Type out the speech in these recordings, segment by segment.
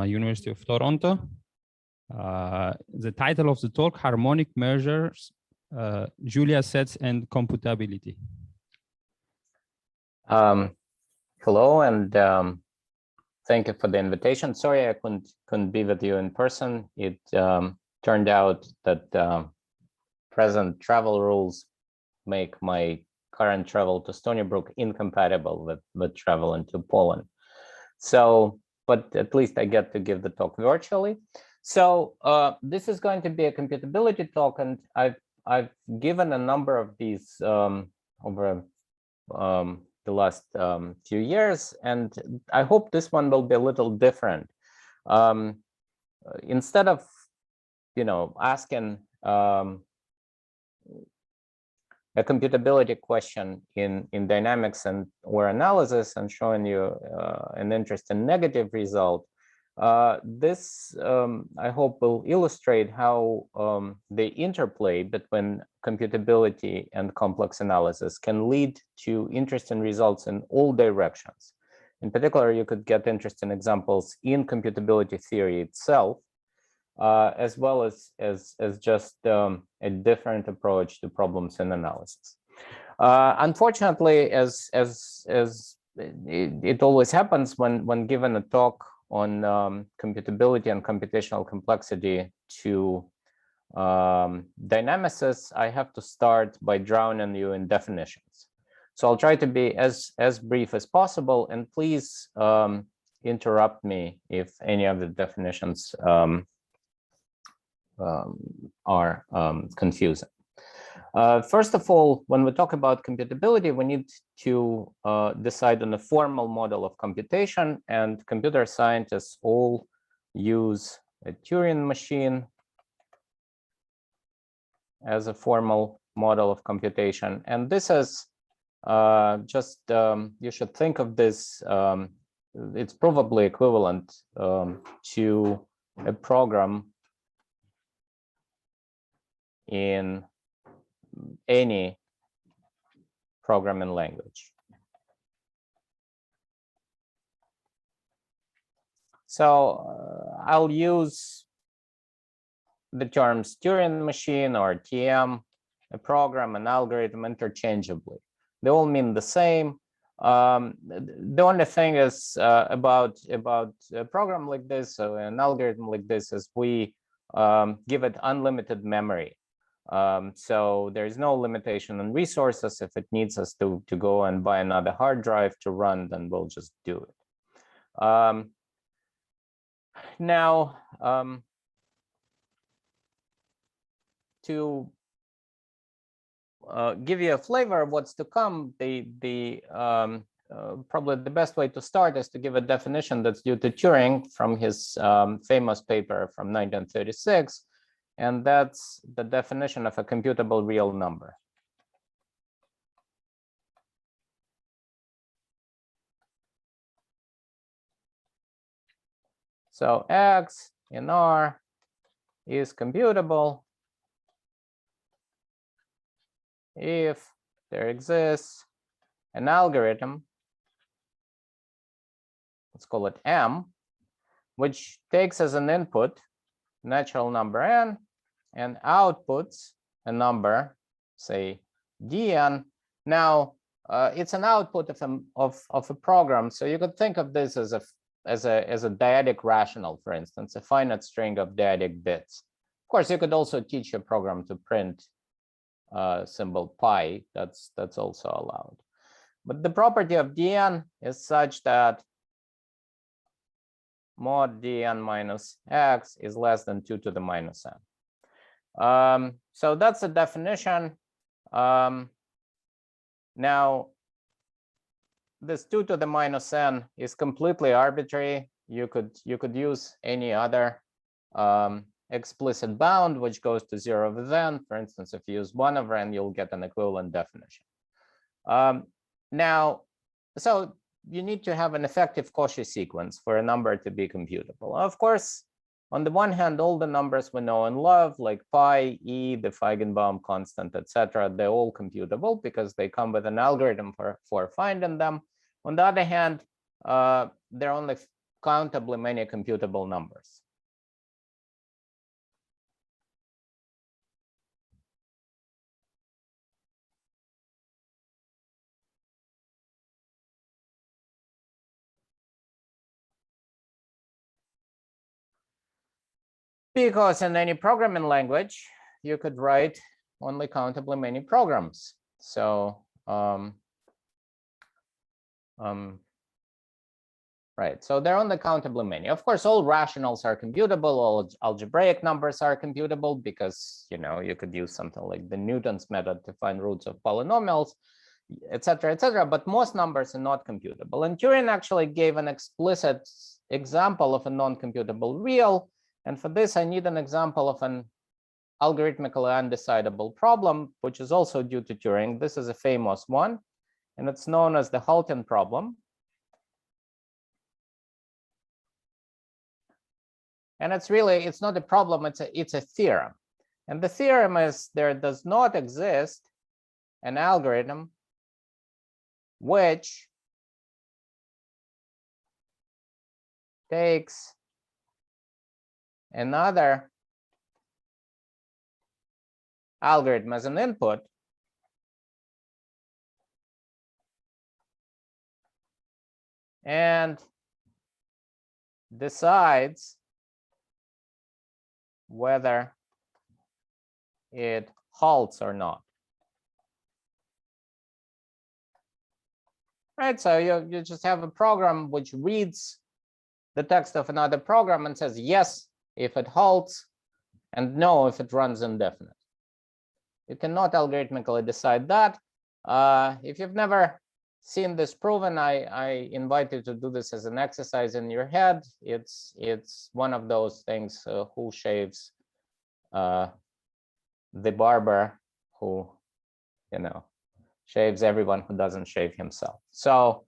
University of Toronto. The title of the talk, Harmonic Measures, Julia Sets and Computability. Hello, and thank you for the invitation. Sorry I couldn't be with you in person. It turned out that present travel rules make my current travel to Stony Brook incompatible with travel into Poland. So, but at least I get to give the talk virtually. So this is going to be a computability talk, and I've given a number of these over the last few years, and I hope this one will be a little different. Instead of, asking a computability question in dynamics or analysis and showing you an interesting negative result, this I hope will illustrate how the interplay between computability and complex analysis can lead to interesting results in all directions. In particular, you could get interesting examples in computability theory itself, as well as just a different approach to problems in analysis. Unfortunately, as it always happens when given a talk on computability and computational complexity to dynamicists, I have to start by drowning you in definitions. So I'll try to be as brief as possible, and please interrupt me if any of the definitions are confusing. First of all, when we talk about computability, we need to decide on a formal model of computation, and computer scientists all use a Turing machine as a formal model of computation. And this is just, you should think of this, it's probably equivalent to a program in any programming language. So I'll use the terms Turing machine or TM, a program, an algorithm interchangeably. They all mean the same. The only thing is about a program like this, so an algorithm like this, is we give it unlimited memory. So there's no limitation on resources. If it needs us to go and buy another hard drive to run, then we'll just do it. Now, to give you a flavor of what's to come, probably the best way to start is to give a definition that's due to Turing from his famous paper from 1936. And that's the definition of a computable real number. So X in R is computable if there exists an algorithm, let's call it M, which takes as an input natural number n and outputs a number, say dn. Now it's an output of a program, so you could think of this as a dyadic rational, for instance, a finite string of dyadic bits. Of course, you could also teach a program to print symbol pi. That's also allowed. But the property of dn is such that mod dn minus x is less than 2 to the minus n. So that's the definition. Now, this 2 to the minus n is completely arbitrary. You could use any other explicit bound, which goes to 0 with n. For instance, if you use 1 over n, you'll get an equivalent definition. Now, so you need to have an effective Cauchy sequence for a number to be computable. Of course, on the one hand, all the numbers we know and love, like pi, e, the Feigenbaum constant, etc., they're all computable because they come with an algorithm for finding them. On the other hand, there are only countably many computable numbers. Because in any programming language, you could write only countably many programs. So, right, so they're only countably many. Of course, all rationals are computable, all algebraic numbers are computable, because you could use something like the Newton's method to find roots of polynomials, etc., etc. But most numbers are not computable. And Turing actually gave an explicit example of a non-computable real. And for this, I need an example of an algorithmically undecidable problem, which is also due to Turing. This is a famous one, and it's known as the Halton problem. And it's not a problem, it's a theorem. And the theorem is there does not exist an algorithm which takes another algorithm as an input and decides whether it halts or not. Right, so you just have a program which reads the text of another program and says yes if it halts and no if it runs indefinite. You cannot algorithmically decide that. If you've never seen this proven, I invite you to do this as an exercise in your head. It's one of those things, who shaves the barber who shaves everyone who doesn't shave himself. So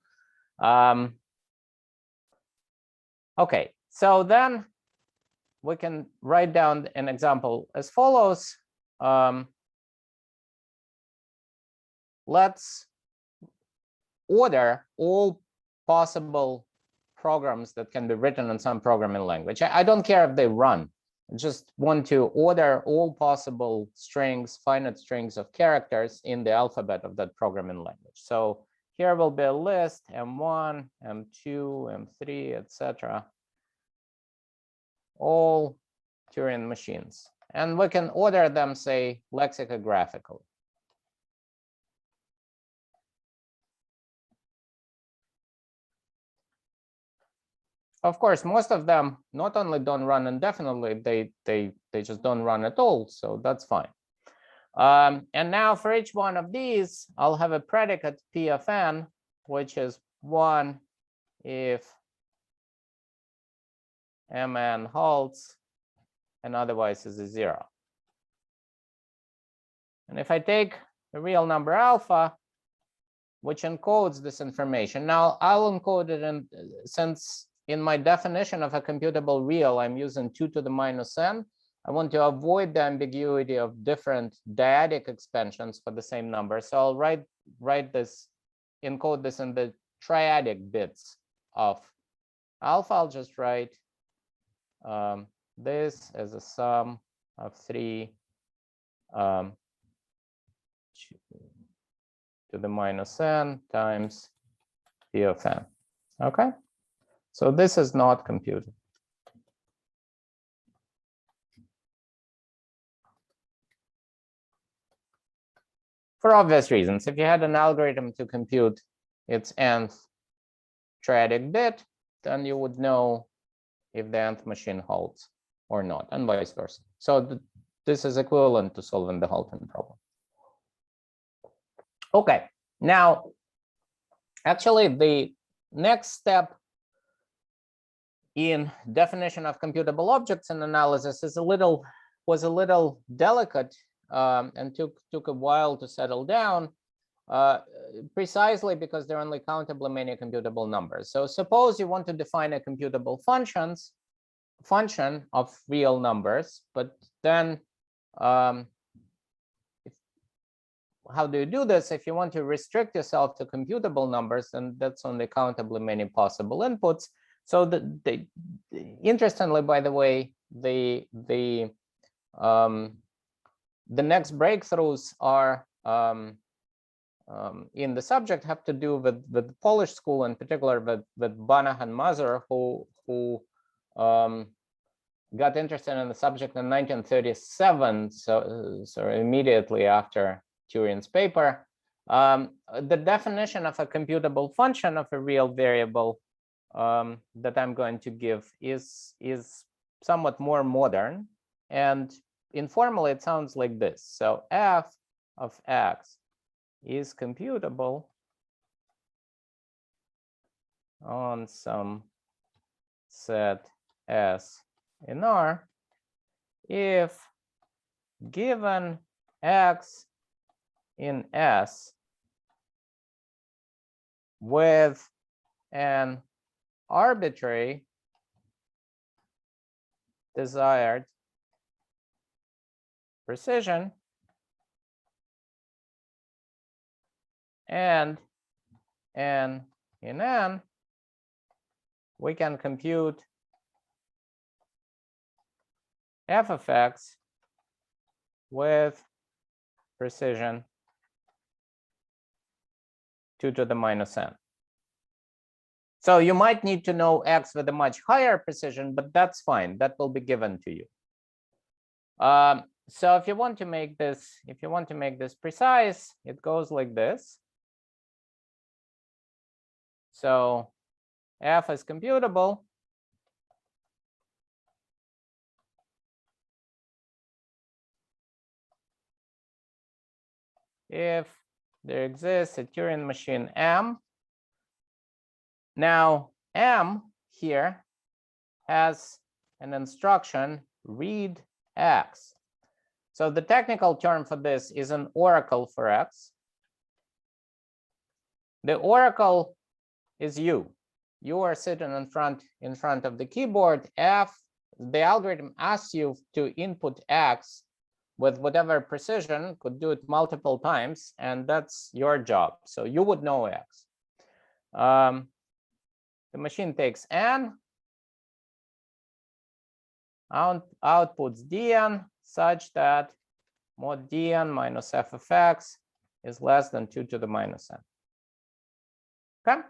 okay, so then we can write down an example as follows. Let's order all possible programs that can be written in some programming language. I don't care if they run. I just want to order all possible strings, finite strings of characters in the alphabet of that programming language. So here will be a list, M1, M2, M3, etc. All Turing machines. And we can order them, say, lexicographically. Of course, most of them not only don't run indefinitely, they just don't run at all. So that's fine. And now for each one of these, I'll have a predicate P of n, which is 1 if Mn halts, and otherwise is a 0. And if I take a real number alpha, which encodes this information, now I'll encode it in, since in my definition of a computable real, I'm using 2 to the minus n. I want to avoid the ambiguity of different dyadic expansions for the same number. So I'll write this, encode this in the triadic bits of alpha. I'll just write this as a sum of 3 to the minus n times P of n. Okay. So this is not computed. For obvious reasons, if you had an algorithm to compute its nth triadic bit, then you would know if the nth machine halts or not, and vice versa. So this is equivalent to solving the Halton problem. Okay, now, actually, the next step in definition of computable objects and analysis was a little delicate and took a while to settle down, precisely because there are only countably many computable numbers. So suppose you want to define a computable function of real numbers, but then how do you do this? If you want to restrict yourself to computable numbers, then that's only countably many possible inputs. So interestingly, by the way, the next breakthroughs are in the subject have to do with the Polish school, in particular with Banach and Mazur, who got interested in the subject in 1937, so immediately after Turing's paper. The definition of a computable function of a real variable that I'm going to give is somewhat more modern, and informally it sounds like this. So f of x is computable on some set S in R if given x in S with an arbitrary desired precision and in N we can compute f of x with precision 2 to the minus n. So you might need to know x with a much higher precision, but that's fine. That will be given to you. So if you want to make this, precise, it goes like this. So f is computable if there exists a Turing machine M. Now M here has an instruction read x. So the technical term for this is an oracle for x. The oracle is you. You are sitting in front of the keyboard. The algorithm asks you to input x with whatever precision, could do it multiple times, and that's your job. So you would know x. The machine takes n, outputs dn such that mod dn minus f of x is less than 2 to the minus n. Okay.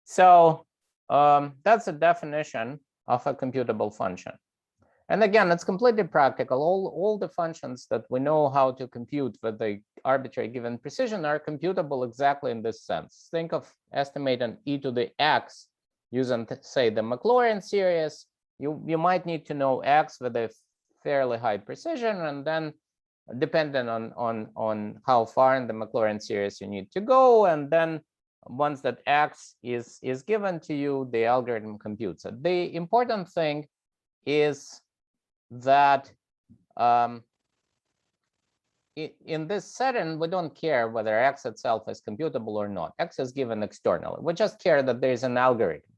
So that's a definition of a computable function. And again, it's completely practical. All the functions that we know how to compute with the arbitrary given precision are computable exactly in this sense. Think of estimating e to the x using, say, the Maclaurin series. You might need to know x with a fairly high precision, and then depending on how far in the Maclaurin series you need to go, and then once that x is given to you, the algorithm computes it. The important thing is that in this setting, we don't care whether x itself is computable or not. X is given externally. We just care that there is an algorithm,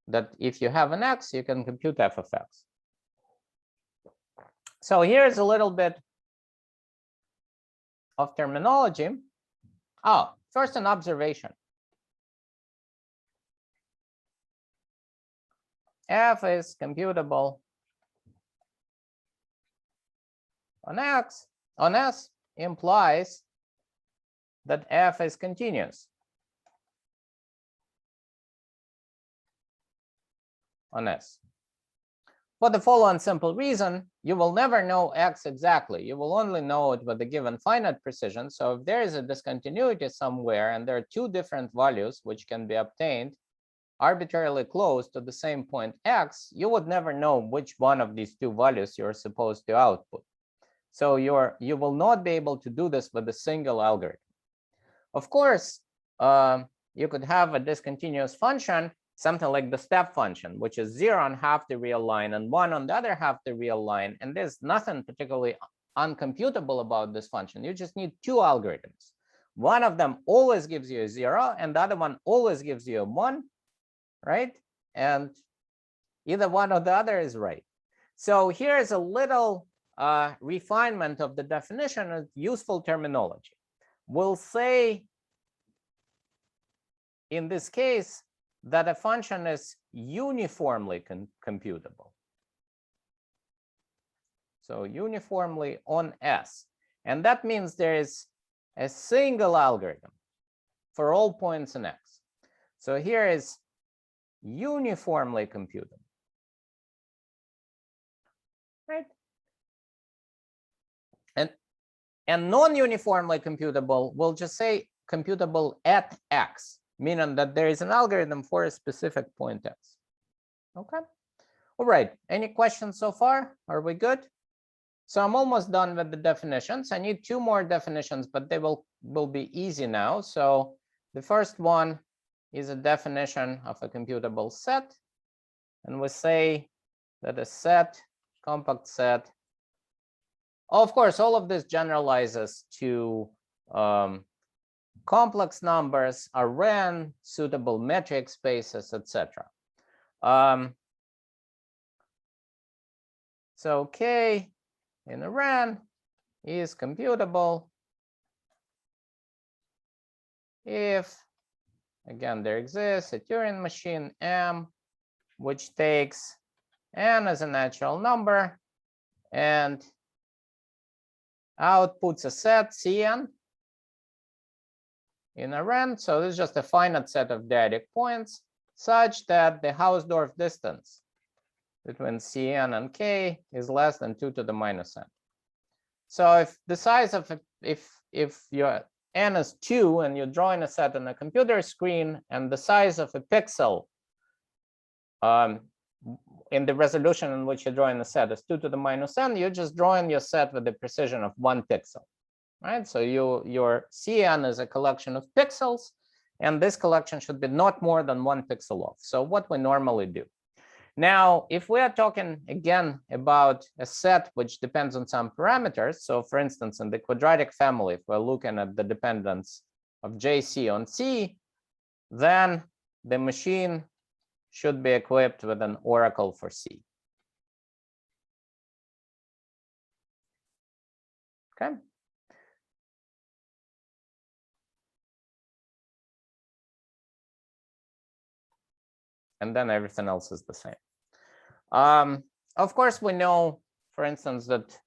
that if you have an x, you can compute f of x. So here's a little bit of terminology. Oh, first an observation. F is computable on x, on S implies that f is continuous on S. For the following simple reason, you will never know x exactly. You will only know it with a given finite precision. So if there is a discontinuity somewhere and there are two different values which can be obtained arbitrarily close to the same point x, you would never know which one of these two values you're supposed to output. So you will not be able to do this with a single algorithm. Of course, you could have a discontinuous function, something like the step function, which is 0 on half the real line and 1 on the other half the real line. And there's nothing particularly uncomputable about this function. You just need two algorithms. One of them always gives you a 0, and the other one always gives you a 1, right? And either one or the other is right. So here's a little refinement of the definition of useful terminology. We'll say in this case that a function is uniformly computable. So uniformly on S. And that means there is a single algorithm for all points in X. So here is uniformly computable. Right? And non-uniformly computable, we'll just say computable at X, meaning that there is an algorithm for a specific point X. Okay. All right. Any questions so far? Are we good? So I'm almost done with the definitions. I need 2 more definitions, but they will be easy now. So the first one is a definition of a computable set. And we say that a set, compact set, of course, all of this generalizes to complex numbers, Rn, suitable metric spaces, etc. So K in Rn is computable if, again, there exists a Turing machine M, which takes n as a natural number and outputs a set Cn in Rn. So this is just a finite set of dyadic points such that the Hausdorff distance between Cn and K is less than 2 to the minus n. So if the size of if your n is 2 and you're drawing a set on a computer screen and the size of a pixel in the resolution in which you're drawing the set is 2 to the minus n, you're just drawing your set with the precision of 1 pixel, right? So your Cn is a collection of pixels, and this collection should be not more than 1 pixel off. So what we normally do. Now, if we are talking again about a set which depends on some parameters, so for instance, in the quadratic family, if we're looking at the dependence of JC on C, then the machine should be equipped with an oracle for C. Okay. And then everything else is the same. Of course, we know, for instance, that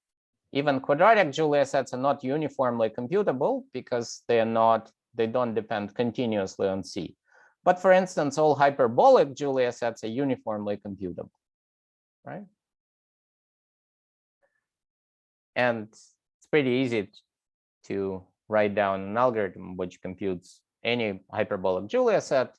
even quadratic Julia sets are not uniformly computable because they don't depend continuously on C. But for instance, all hyperbolic Julia sets are uniformly computable, right? And it's pretty easy to write down an algorithm which computes any hyperbolic Julia set.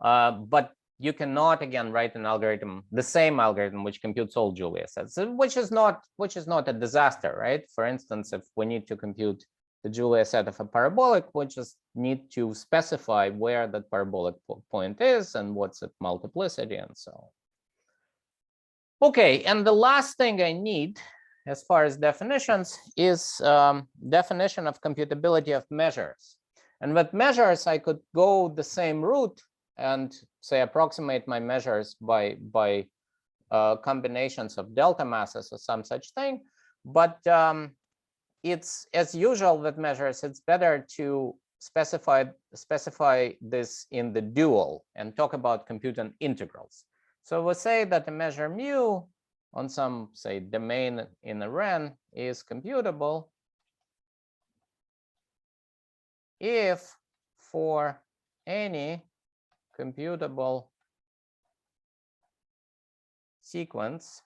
But you cannot again write an algorithm, the same algorithm which computes all Julia sets, which is not a disaster, right? For instance, if we need to compute the Julia set of a parabolic, we just need to specify where that parabolic point is and what's its multiplicity and so on. Okay, and the last thing I need as far as definitions is definition of computability of measures. And with measures, I could go the same route and say approximate my measures by combinations of delta masses or some such thing. But it's, as usual with measures, it's better to specify this in the dual and talk about computing integrals. So we'll say that the measure mu on some, say, domain in a Rn is computable if for any computable sequence,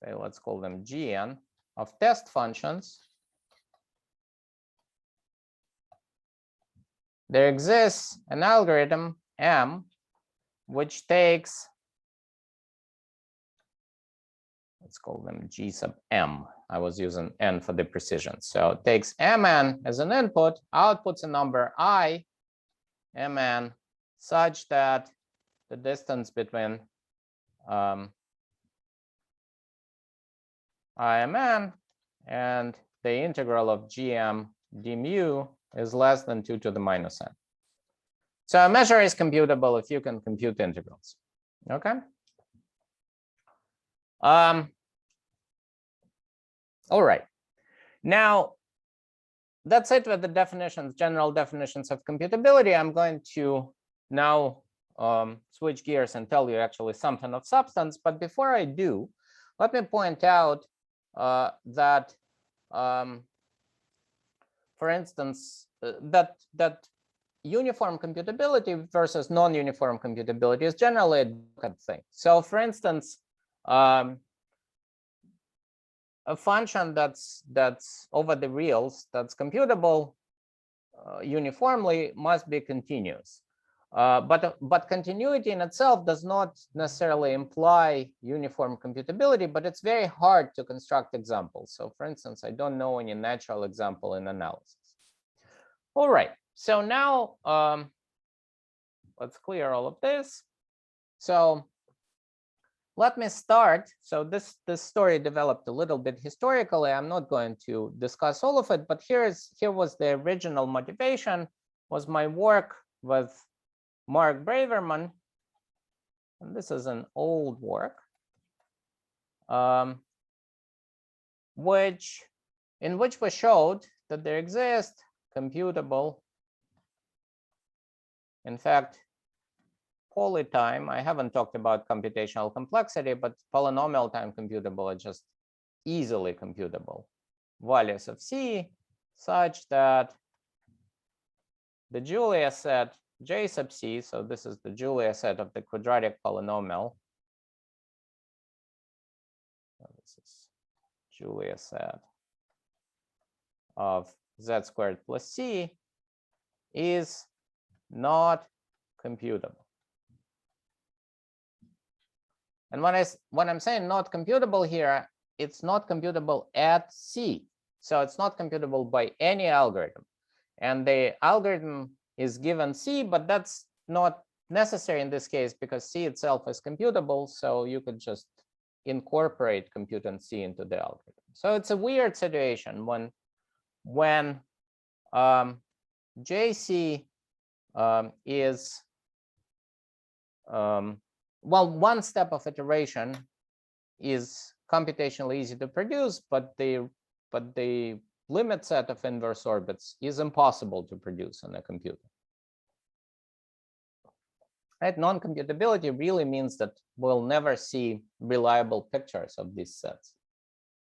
say, let's call them Gn, of test functions, there exists an algorithm M which takes, let's call them G sub M. I was using N for the precision. So it takes Mn as an input, outputs a number I, Mn, such that the distance between Imn and the integral of Gm d mu is less than 2 to the minus n. So a measure is computable if you can compute integrals. Okay. All right. Now, that's it with the definitions, general definitions of computability. I'm going to now switch gears and tell you actually something of substance. But before I do, let me point out that, for instance, that uniform computability versus non-uniform computability is generally a different thing. So, for instance, a function that's over the reals that's computable uniformly must be continuous. But continuity in itself does not necessarily imply uniform computability, but it's very hard to construct examples. So, for instance, I don't know any natural example in analysis. All right. So now let's clear all of this. So let me start. So this story developed a little bit historically. I'm not going to discuss all of it, but here was the original motivation, was my work with Mark Braverman. And this is an old work, in which we showed that there exist computable, in fact, polytime. I haven't talked about computational complexity, but polynomial time computable are just easily computable values of C such that the Julia set J sub C, so this is the Julia set of the quadratic polynomial. So this is Julia set of Z squared plus C is not computable. And when I'm saying not computable here, it's not computable at C. So it's not computable by any algorithm. And the algorithm is given C, but that's not necessary in this case because C itself is computable. So you could just incorporate computant C into the algorithm. So it's a weird situation when JC is well, one step of iteration is computationally easy to produce, but the limit set of inverse orbits is impossible to produce on a computer. Right? Non-computability really means that we'll never see reliable pictures of these sets.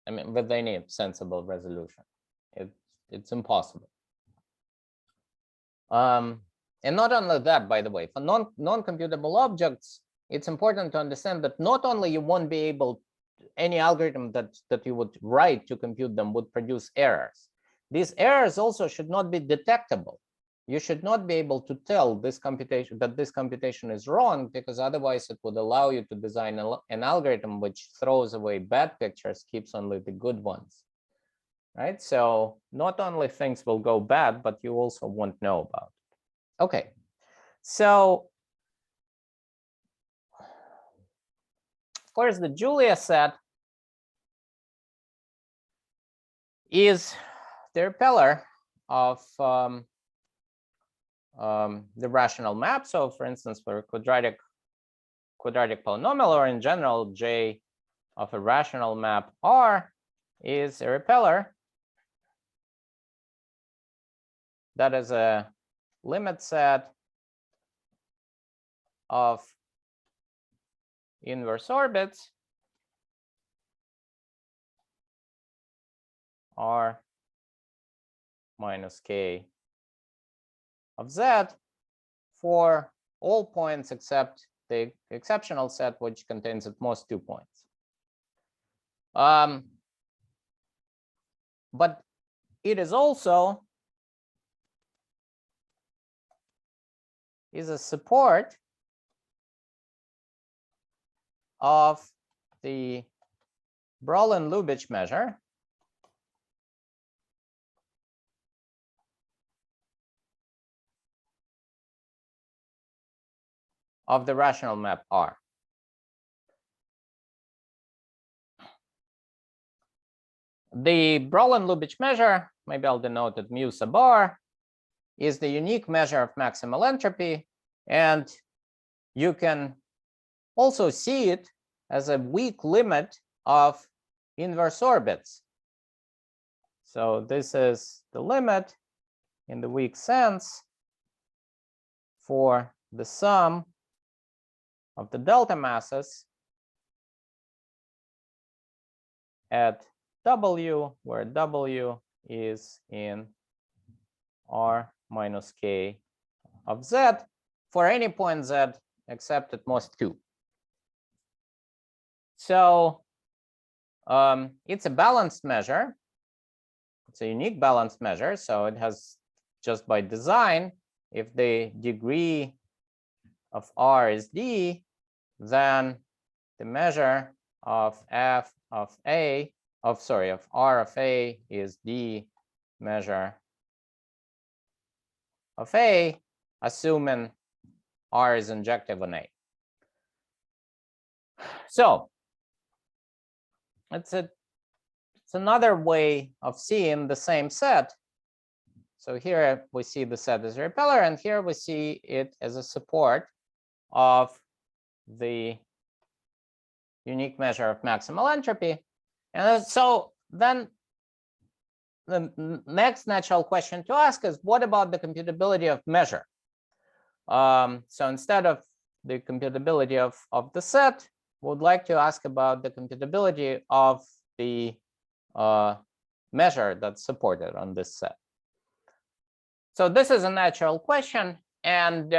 I mean, with any sensible resolution, it's impossible. And not only that, by the way, for non-computable objects, it's important to understand that not only you won't be able, any algorithm that you would write to compute them would produce errors. These errors also should not be detectable. You should not be able to tell this computation that this computation is wrong, because otherwise it would allow you to design an algorithm which throws away bad pictures, keeps only the good ones. Right? So not only things will go bad, but you also won't know about it. Okay. So of course, the Julia set is the repeller of the rational map. So for instance, for a quadratic polynomial, or in general, J of a rational map R is a repeller that is a limit set of inverse orbits R minus K of Z for all points except the exceptional set, which contains at most 2 points. But it is also a support of the Brolin-Lubitsch measure of the rational map R. The Brolin-Lubitsch measure, maybe I'll denote it mu sub R, is the unique measure of maximal entropy, and you can also see it as a weak limit of inverse orbits. So this is the limit in the weak sense for the sum of the delta masses at W, where W is in R minus K of Z for any point Z except at most Q. So it's a balanced measure. It's a unique balanced measure. So it has, just by design, if the degree of R is D, then the measure of R of A is D measure of A, assuming R is injective on A. So it's another way of seeing the same set. So here we see the set as a repeller, and here we see it as a support of the unique measure of maximal entropy. And so then the next natural question to ask is, what about the computability of measure? So instead of the computability of the set, we would like to ask about the computability of the measure that's supported on this set. So this is a natural question, and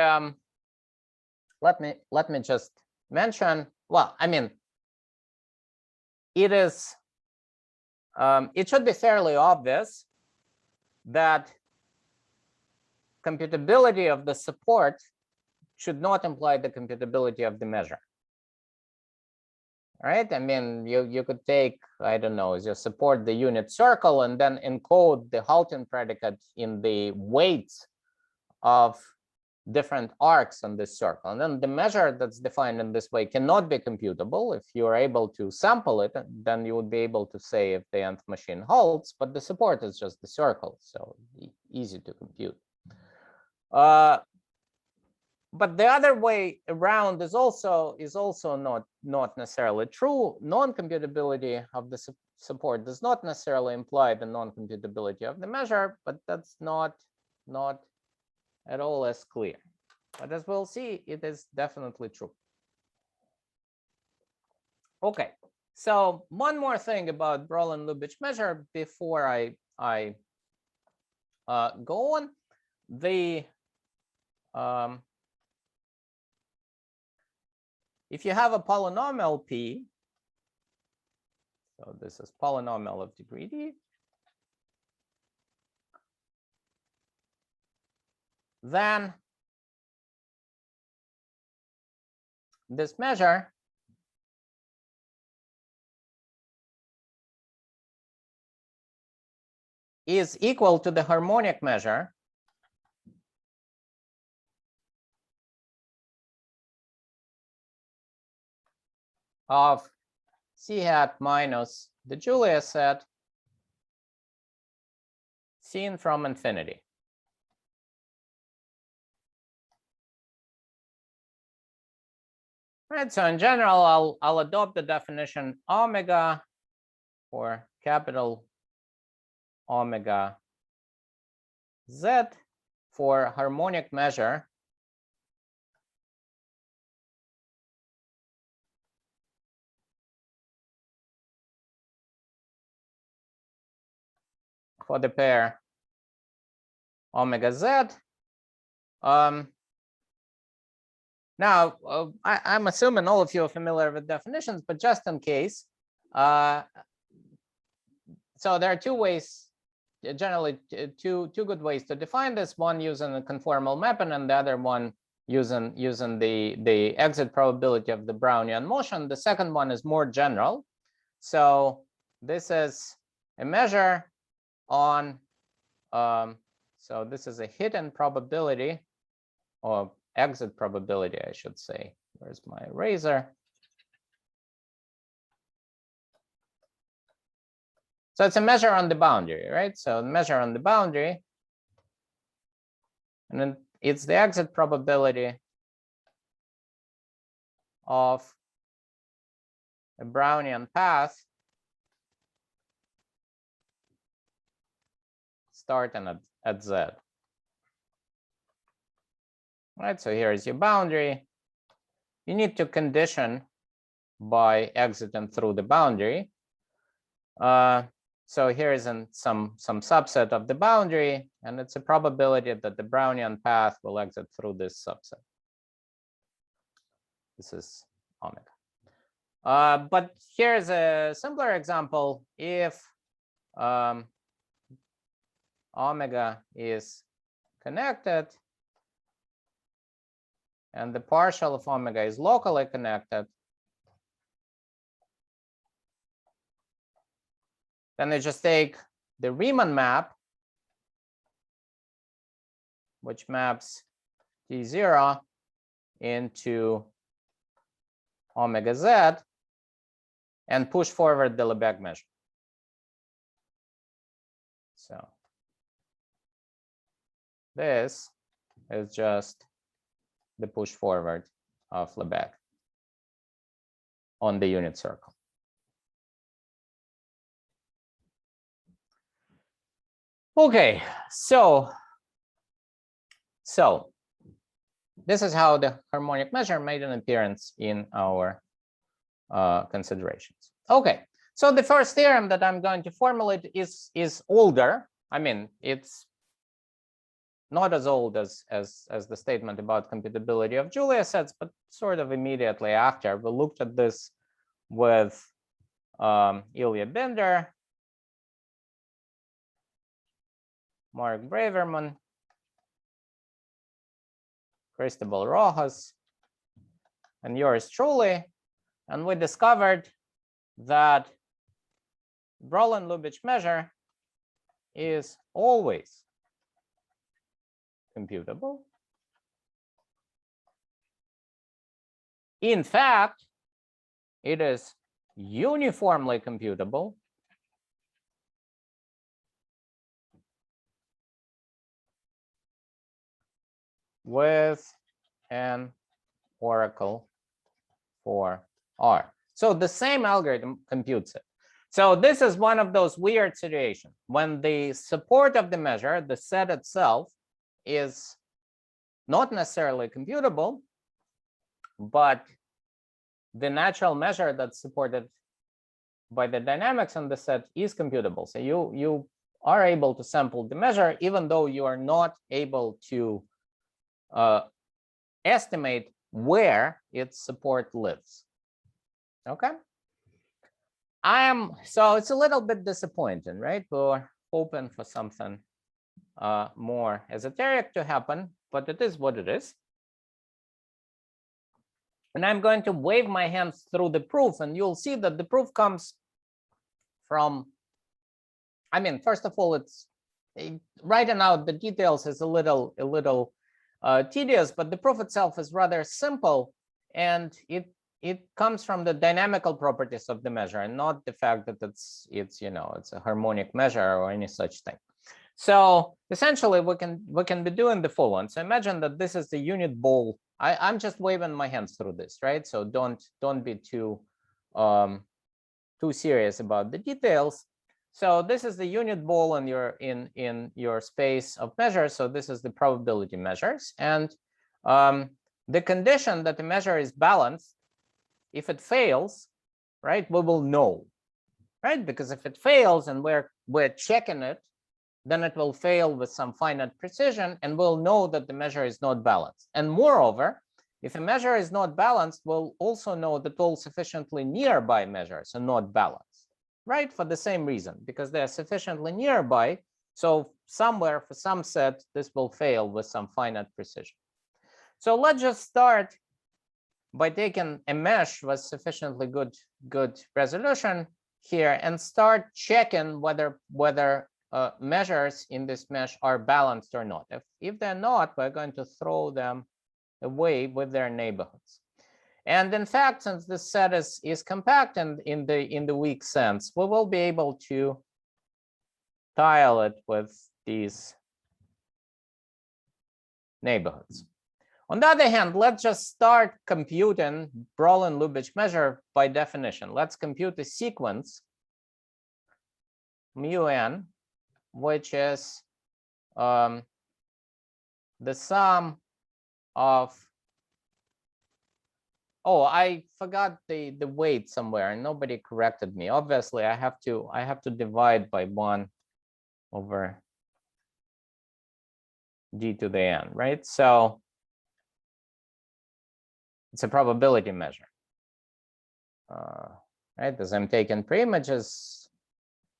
let me just mention. Well, I mean, it is. It should be fairly obvious that computability of the support should not imply the computability of the measure. Right? I mean, you could take, I don't know, just support the unit circle and then encode the Halton predicate in the weights of different arcs on this circle. And then the measure that's defined in this way cannot be computable. If you're able to sample it, then you would be able to say if the nth machine halts, but the support is just the circle, so easy to compute. But the other way around is also not necessarily true. Non-computability of the support does not necessarily imply the non-computability of the measure, but that's not at all as clear. But as we'll see, it is definitely true. Okay, so one more thing about Brolin-Lubitsch measure before I go on. If you have a polynomial P, so this is polynomial of degree D, then this measure is equal to the harmonic measure of C hat minus the Julia set seen from infinity. Right, so in general, I'll adopt the definition omega for capital omega Z for harmonic measure for the pair omega Z. Now, I'm assuming all of you are familiar with definitions, but just in case, so there are two ways, generally two good ways to define this. One using a conformal mapping, and the other one using the exit probability of the Brownian motion. The second one is more general. So this is a measure on, so this is a hidden probability, or exit probability, I should say. Where's my eraser? So it's a measure on the boundary, right? So measure on the boundary, and then it's the exit probability of a Brownian path start and at Z. Right, so here is your boundary. You need to condition by exiting through the boundary. So here is some subset of the boundary, and it's a probability that the Brownian path will exit through this subset. This is omega. But here's a simpler example. If omega is connected and the partial of omega is locally connected, then you just take the Riemann map, which maps T0 into omega Z, and push forward the Lebesgue measure. So this is just the push forward of Lebesgue on the unit circle. Okay, so this is how the harmonic measure made an appearance in our considerations. Okay, so the first theorem that I'm going to formulate is older. I mean, it's not as old as the statement about computability of Julia sets, but sort of immediately after. We looked at this with Ilya Binder, Mark Braverman, Cristobal Rojas, and yours truly. And we discovered that Brolin-Lubitsch measure is always computable. In fact, it is uniformly computable with an oracle for R. So the same algorithm computes it. So this is one of those weird situations when the support of the measure, the set itself, is not necessarily computable, but the natural measure that's supported by the dynamics on the set is computable. So you are able to sample the measure, even though you are not able to estimate where its support lives. Okay. So it's a little bit disappointing, right? We're hoping for something more esoteric to happen, but it is what it is. And I'm going to wave my hands through the proof, and you'll see that the proof comes from, I mean, first of all, it's writing out the details is a little tedious, but the proof itself is rather simple, and it comes from the dynamical properties of the measure, and not the fact that it's a harmonic measure or any such thing. So essentially, we can be doing the following. So imagine that this is the unit ball. I'm just waving my hands through this, right? So don't be too serious about the details. So this is the unit ball in your space of measures. So this is the probability measures, and the condition that the measure is balanced. If it fails, right, we will know, right? Because if it fails and we're checking it, then it will fail with some finite precision, and we'll know that the measure is not balanced. And moreover, if a measure is not balanced, we'll also know that all sufficiently nearby measures are not balanced, right? For the same reason, because they're sufficiently nearby. So somewhere for some set, this will fail with some finite precision. So let's just start by taking a mesh with sufficiently good resolution here and start checking whether measures in this mesh are balanced or not. If they're not, we're going to throw them away with their neighborhoods. And in fact, since this set is compact and in the weak sense, we will be able to tile it with these neighborhoods. On the other hand, let's just start computing Brolin-Lubitsch measure by definition. Let's compute a sequence mu n, which is the sum of, oh, I forgot the weight somewhere and nobody corrected me. Obviously, I have to divide by 1 over d to the n, right? So it's a probability measure, right? As I'm taking pre-images,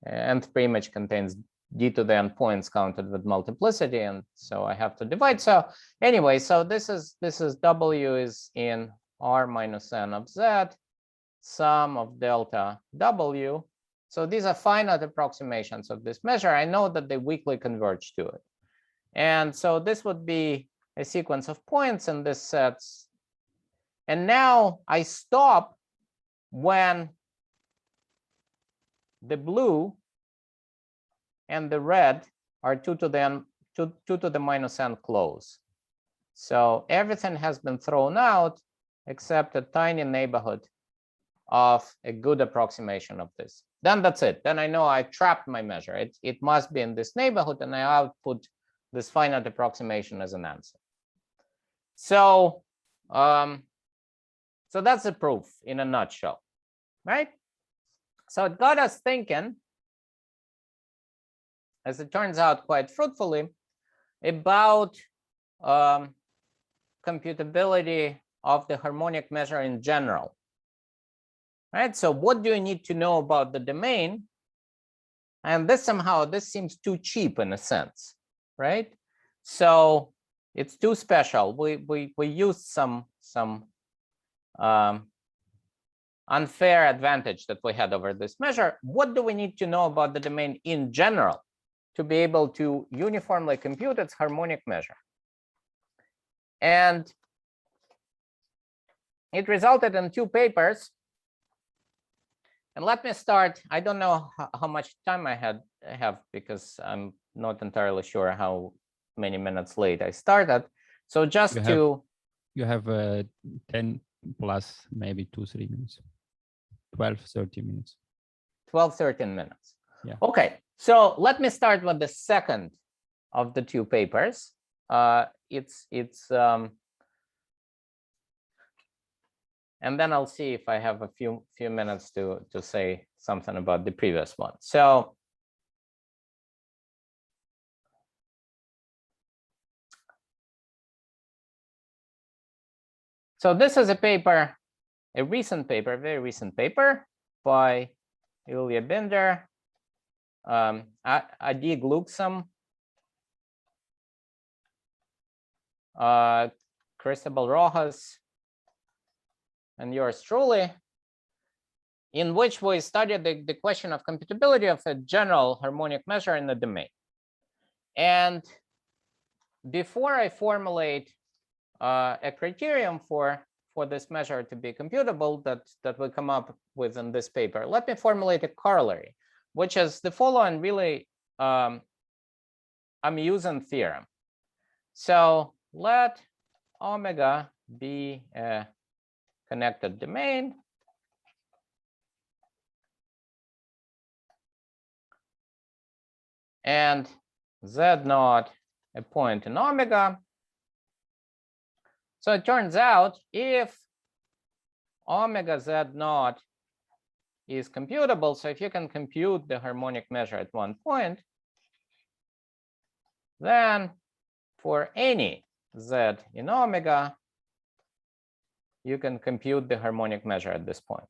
nth pre-image contains d to the n points counted with multiplicity, and so I have to divide. So anyway, so this is w is in r minus n of z, sum of delta w. So these are finite approximations of this measure. I know that they weakly converge to it. And so this would be a sequence of points in this sets. And now I stop when the blue and the red are 2 to the minus n close. So everything has been thrown out except a tiny neighborhood of a good approximation of this. Then that's it. Then I know I trapped my measure. It must be in this neighborhood, and I output this finite approximation as an answer. So, so that's the proof in a nutshell, right? So it got us thinking, as it turns out quite fruitfully, about computability of the harmonic measure in general. Right? So what do you need to know about the domain? And this seems too cheap in a sense, right? So it's too special. We used some unfair advantage that we had over this measure. What do we need to know about the domain in general to be able to uniformly compute its harmonic measure? And it resulted in 2 papers. And let me start. I don't know how much time I have because I'm not entirely sure how many minutes late I started. So just you have 10 plus maybe 2-3 minutes, 12-13 minutes. 12-13 minutes. Yeah. Okay. So let me start with the second of the 2 papers. And then I'll see if I have a few minutes to say something about the previous one. So this is a paper, a recent paper, a very recent paper by Ilya Binder, Adi Glucksam, Cristobal Rojas, and yours truly, in which we studied the question of computability of a general harmonic measure in the domain. And before I formulate a criterion for this measure to be computable that we come up with in this paper, let me formulate a corollary, which is the following really amusing theorem. So let omega be a connected domain and z0 a point in omega. So it turns out if omega z0 is computable, so if you can compute the harmonic measure at one point, then for any z in omega, you can compute the harmonic measure at this point.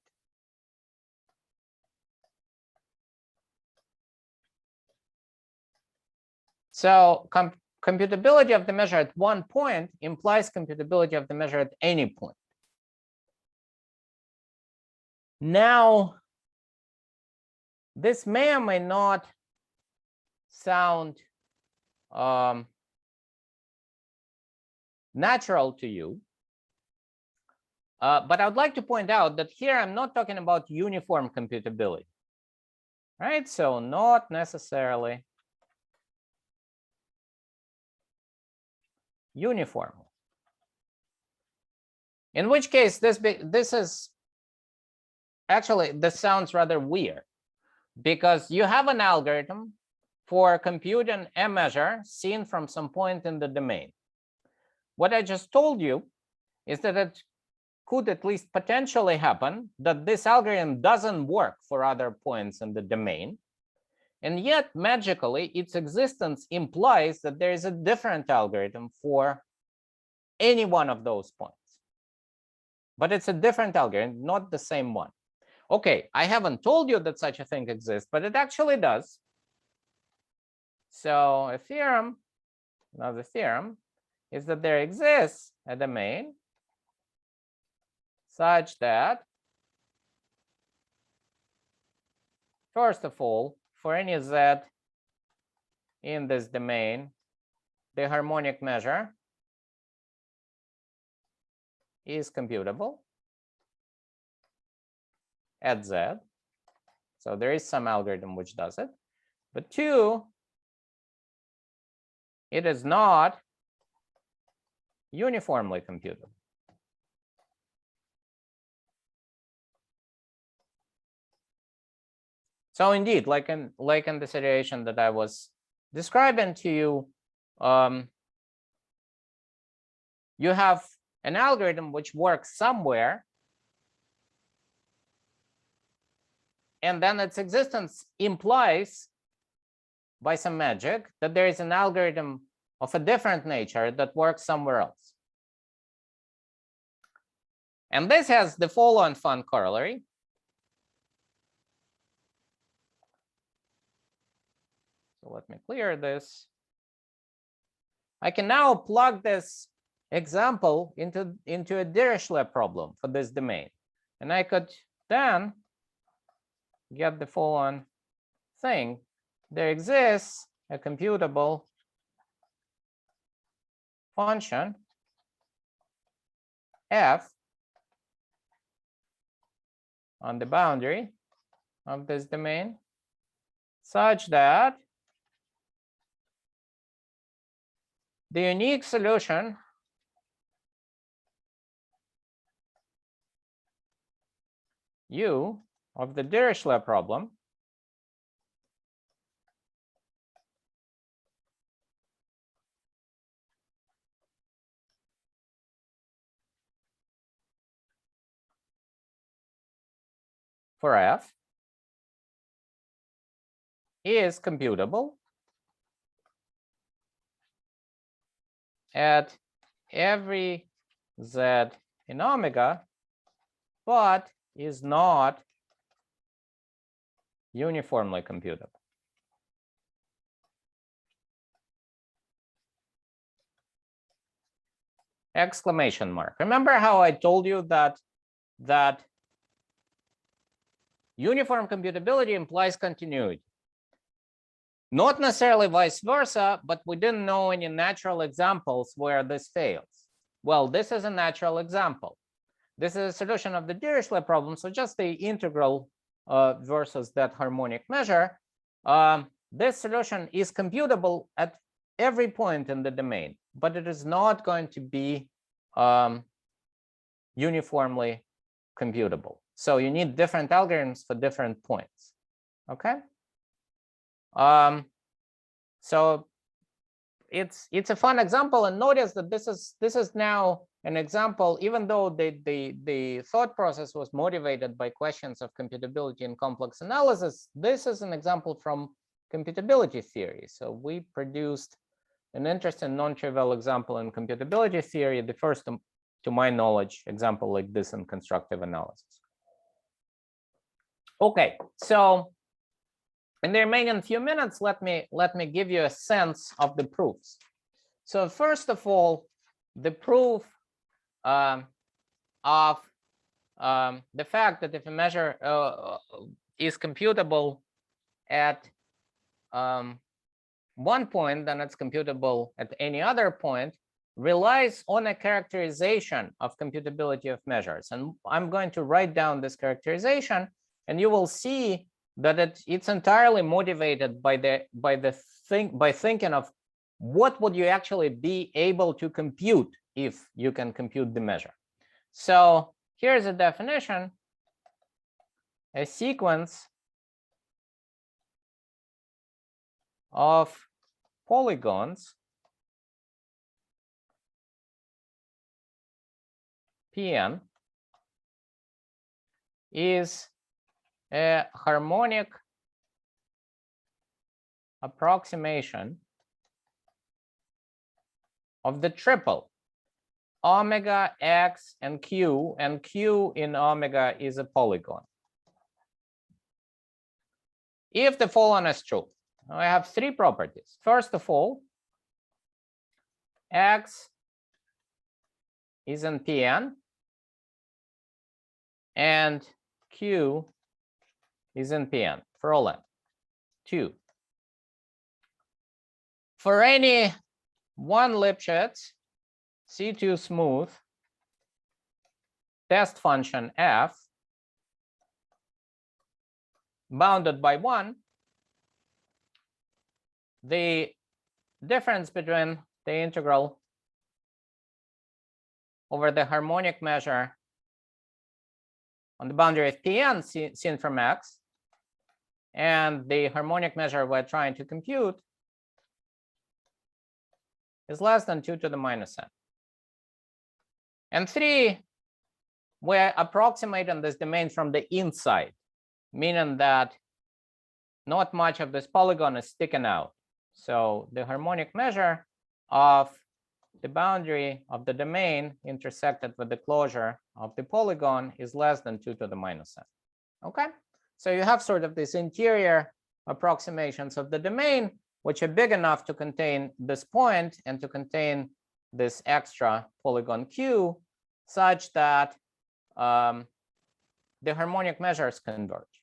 So computability of the measure at one point implies computability of the measure at any point. Now, this may or may not sound natural to you. But I would like to point out that here I'm not talking about uniform computability, right? So not necessarily uniform. In which case, this is actually, this sounds rather weird because you have an algorithm for computing a measure seen from some point in the domain. What I just told you is that it could at least potentially happen that this algorithm doesn't work for other points in the domain. And yet, magically, its existence implies that there is a different algorithm for any one of those points. But it's a different algorithm, not the same one. Okay, I haven't told you that such a thing exists, but it actually does. So a theorem, another theorem, is that there exists a domain such that, first of all, for any z in this domain, the harmonic measure is computable at z. So there is some algorithm which does it. But two, it is not uniformly computable. So indeed, like in the situation that I was describing to you, you have an algorithm which works somewhere, and then its existence implies by some magic that there is an algorithm of a different nature that works somewhere else. And this has the following fun corollary. So let me clear this. I can now plug this example into a Dirichlet problem for this domain. And I could then get the following thing. There exists a computable function f on the boundary of this domain such that the unique solution U of the Dirichlet problem for f is computable at every z in omega, but is not uniformly computable. Exclamation mark. Remember how I told you that uniform computability implies continuity? Not necessarily vice versa, but we didn't know any natural examples where this fails. Well, this is a natural example. This is a solution of the Dirichlet problem, so just the integral versus that harmonic measure. This solution is computable at every point in the domain, but it is not going to be uniformly computable. So you need different algorithms for different points. Okay. So it's a fun example, and notice that this is now an example, even though the thought process was motivated by questions of computability and complex analysis. This is an example from computability theory. So we produced an interesting non-trivial example in computability theory, the first, to my knowledge, example like this in constructive analysis. Okay, so in the remaining few minutes, let me give you a sense of the proofs. So first of all, the proof of the fact that if a measure is computable at one point, then it's computable at any other point, relies on a characterization of computability of measures. And I'm going to write down this characterization, and you will see that it's entirely motivated by thinking of what would you actually be able to compute if you can compute the measure. So here's a definition: a sequence of polygons Pn is a harmonic approximation of the triple omega, x, and q in omega is a polygon. If the following is true, I have three properties. First of all, x is in Pn and q is in Pn for all n. 2. For any one Lipschitz C2 smooth test function f bounded by 1, the difference between the integral over the harmonic measure on the boundary of Pn seen from x and the harmonic measure we're trying to compute is less than 2 to the minus n. And 3, we're approximating this domain from the inside, meaning that not much of this polygon is sticking out. So the harmonic measure of the boundary of the domain intersected with the closure of the polygon is less than 2 to the minus n. Okay, so you have sort of these interior approximations of the domain, which are big enough to contain this point and to contain this extra polygon q, such that the harmonic measures converge.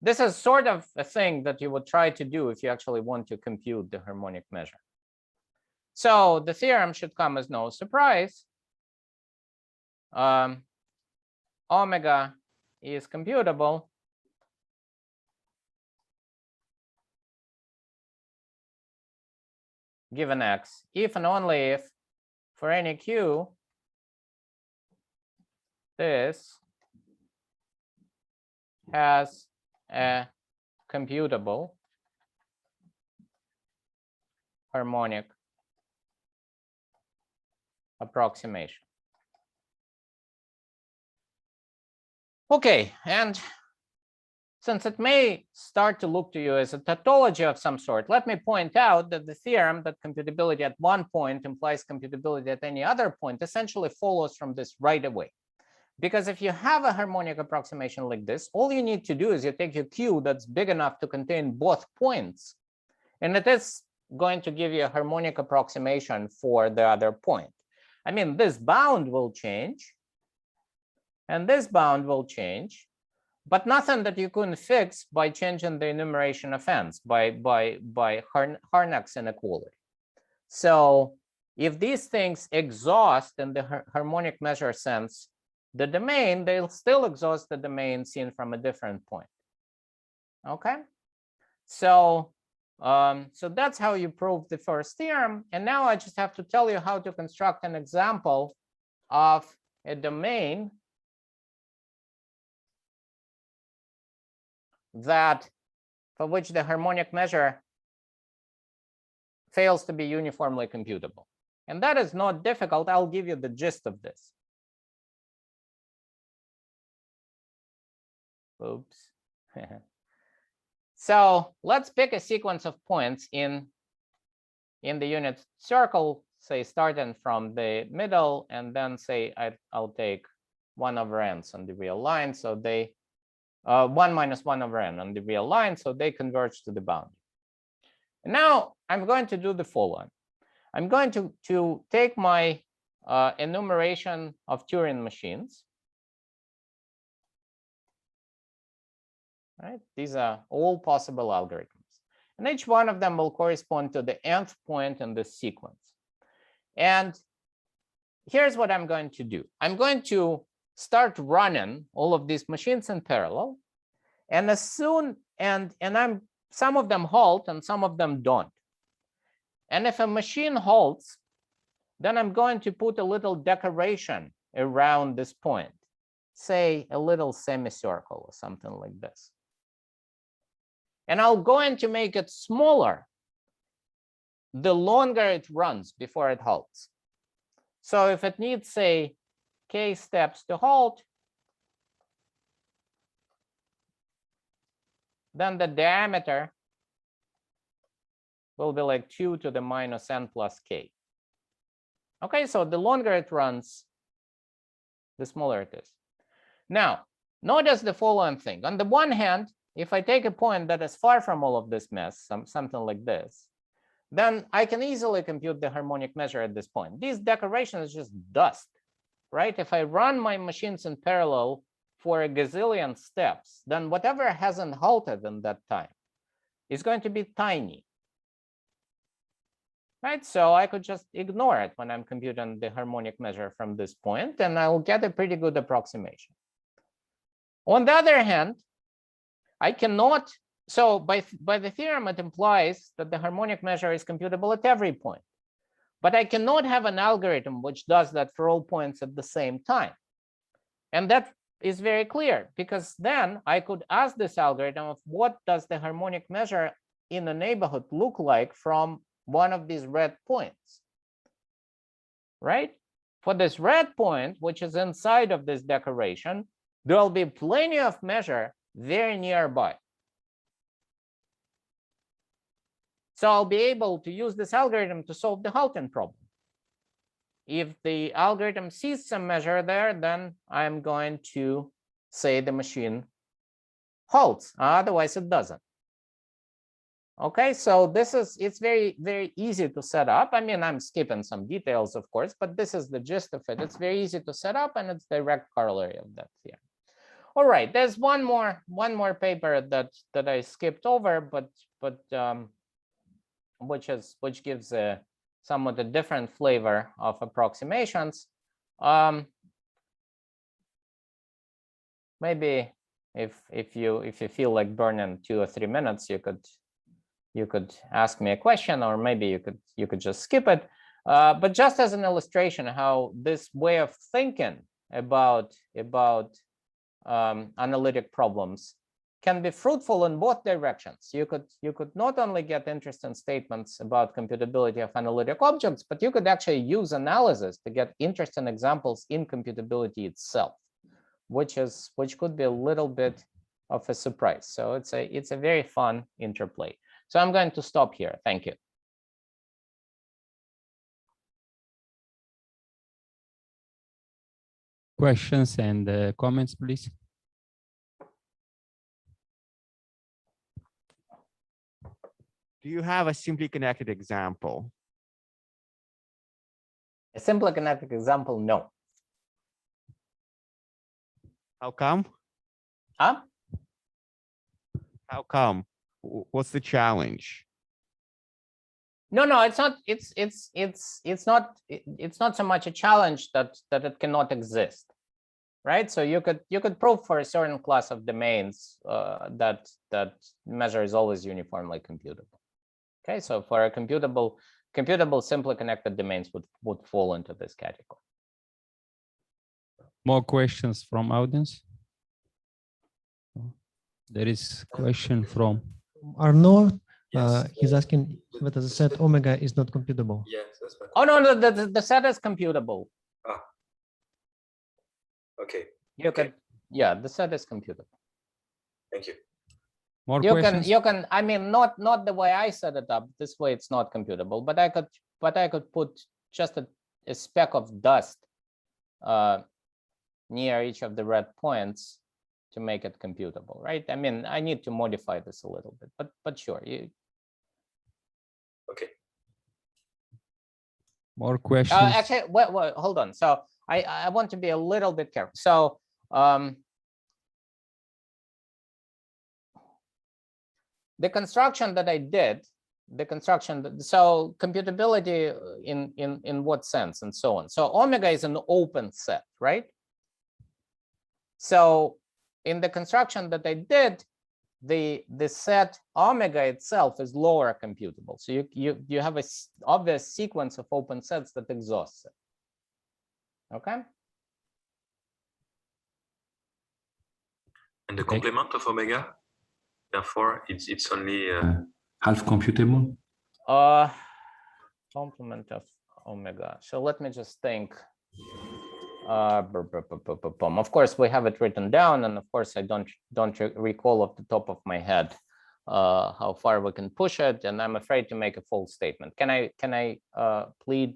This is sort of a thing that you would try to do if you actually want to compute the harmonic measure. So the theorem should come as no surprise. Omega is computable given x, if and only if for any q, this has a computable harmonic approximation. Okay, and since it may start to look to you as a tautology of some sort, let me point out that the theorem that computability at one point implies computability at any other point essentially follows from this right away. Because if you have a harmonic approximation like this, all you need to do is you take your q that's big enough to contain both points, and it is going to give you a harmonic approximation for the other point. I mean, this bound will change, and this bound will change, but nothing that you couldn't fix by changing the enumeration of n's, by Harnack's inequality. So if these things exhaust in the harmonic measure sense the domain, they'll still exhaust the domain seen from a different point. Okay, so so that's how you prove the first theorem. And now I just have to tell you how to construct an example of a domain that for which the harmonic measure fails to be uniformly computable. And that is not difficult. I'll give you the gist of this. Oops. So let's pick a sequence of points in the unit circle, say starting from the middle, and then say I'll take 1 over n's on the real line. So they 1 minus 1 over n on the real line, so they converge to the boundary. And now I'm going to do the following. I'm going to take my enumeration of Turing machines. Right? These are all possible algorithms. And each one of them will correspond to the nth point in this sequence. And here's what I'm going to do. I'm going to start running all of these machines in parallel. And as soon, and some of them halt and some of them don't. And if a machine halts, then I'm going to put a little decoration around this point, say a little semicircle or something like this. And I'm going to make it smaller the longer it runs before it halts. So if it needs, say, k steps to halt, then the diameter will be like 2 to the minus n plus k. Okay, so the longer it runs, the smaller it is. Now, notice the following thing. On the one hand, if I take a point that is far from all of this mess, something like this, then I can easily compute the harmonic measure at this point. This decoration is just dust, right? If I run my machines in parallel for a gazillion steps, then whatever hasn't halted in that time is going to be tiny, right? So I could just ignore it when I'm computing the harmonic measure from this point, and I'll get a pretty good approximation. On the other hand, I cannot, so by the theorem, it implies that the harmonic measure is computable at every point. But I cannot have an algorithm which does that for all points at the same time. And that is very clear, because then I could ask this algorithm of what does the harmonic measure in a neighborhood look like from one of these red points, right? For this red point, which is inside of this decoration, there will be plenty of measure very nearby. So I'll be able to use this algorithm to solve the Halton problem. If the algorithm sees some measure there, then I'm going to say the machine halts. Otherwise, it doesn't. Okay, so it's very, very easy to set up. I mean, I'm skipping some details, of course, but this is the gist of it. It's very easy to set up, and it's direct corollary of that theorem. All right, there's one more paper that I skipped over, but which gives a somewhat a different flavor of approximations. Maybe if you feel like burning 2 or 3 minutes, you could ask me a question, or maybe you could just skip it. But just as an illustration, how this way of thinking about analytic problems can be fruitful in both directions. You could not only get interesting statements about computability of analytic objects, but you could actually use analysis to get interesting examples in computability itself, which could be a little bit of a surprise. So it's a very fun interplay. So I'm going to stop here. Thank you. Questions and comments, please. Do you have a simply connected example? A simply connected example, no. How come? Huh? How come? What's the challenge? No, it's not. It's not so much a challenge that it cannot exist, right? So you could prove for a certain class of domains that measure is always uniformly computable. Okay, so for a computable simply connected domains would fall into this category. More questions from audience? There is question from Arnaud. Yes. He's asking whether the set omega is not computable. Yes, that's my Oh no, the set is computable. Ah. Okay. You can, yeah, the set is computable. Thank you. more You questions. can, I mean, not the way I set it up. This way it's not computable, but I could put just a speck of dust near each of the red points to make it computable, right? I mean, I need to modify this a little bit, but sure. Okay. More questions. Actually, wait, hold on. So I want to be a little bit careful. So the construction that I did, so computability in what sense and so on. So omega is an open set, right? So in the construction that I did, the set omega itself is lower computable. So you have an obvious sequence of open sets that exhausts it. Okay. And the complement of omega, therefore it's only half computable. Complement of omega. So let me just think. Of course, we have it written down, and of course, I don't recall off the top of my head how far we can push it, and I'm afraid to make a full statement. Can I plead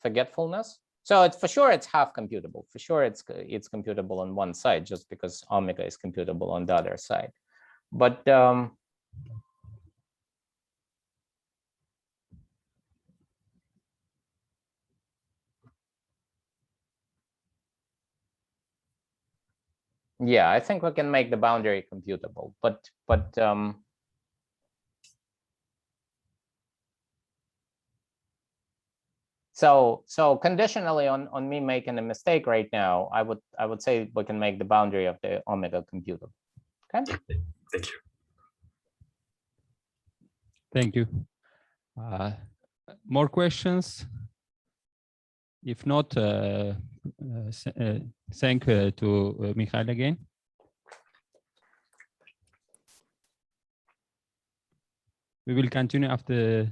forgetfulness? So it's for sure it's half computable. For sure it's computable on one side, just because omega is computable on the other side. But yeah, I think we can make the boundary computable, but so conditionally on me making a mistake right now, I would say we can make the boundary of the omega computable. Okay. Thank you. Thank you. More questions? If not, thank to Michael again. We will continue after